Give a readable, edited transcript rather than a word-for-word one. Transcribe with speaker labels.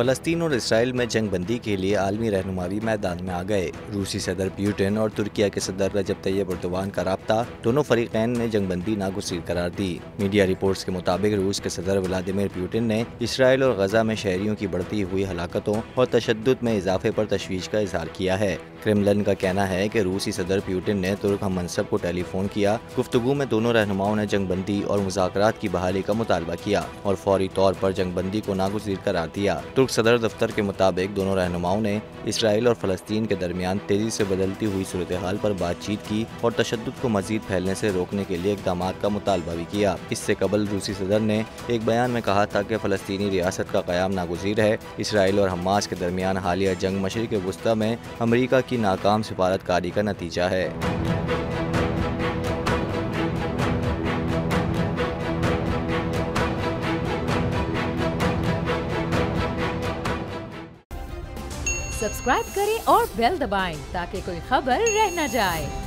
Speaker 1: फ़लस्तीन और इसराइल में जंग बंदी के लिए आलमी रहनुमाई मैदान में आ गए। रूसी सदर पुतिन और तुर्किया के सदर रजब तैयब एर्दोगान का राब्ता, दोनों फरीकैन ने जंग बंदी नागुज़ीर करार दी। मीडिया रिपोर्ट्स के मुताबिक रूस के सदर व्लादिमीर पुतिन ने इसराइल और गजा में शहरियों की बढ़ती हुई हलाकतों और तशद्दुद में इजाफे पर तशवीश का इजहार किया है। क्रेमलिन का कहना है कि रूसी सदर पुतिन ने तुर्क हम मनसब को टेलीफोन किया। गुफ्तगू में दोनों रहनुमाओं ने जंग बंदी और मुज़ाकरात की बहाली का मुतालबा किया और फौरी तौर पर जंग बंदी को नागुज़ीर करार दिया। तुर्क सदर दफ्तर के मुताबिक दोनों रहनुमाओं ने इसराइल और फ़लस्तीन के दरमियान तेजी से बदलती हुई सूरत हाल पर बातचीत की और तशद्दुद को मजीद फैलने से रोकने के लिए इक़दामात का मुतालबा भी किया। इससे कबल रूसी सदर ने एक बयान में कहा था कि फ़लस्तीनी रियासत का क़याम नागुज़ीर है। इसराइल और हमास के दरमियान हालिया जंग मशरिक़ वुस्ता में अमरीका की नाकाम सिफारतकारी का नतीजा है।
Speaker 2: सब्सक्राइब करें और बेल दबाएं ताकि कोई खबर रह न जाए।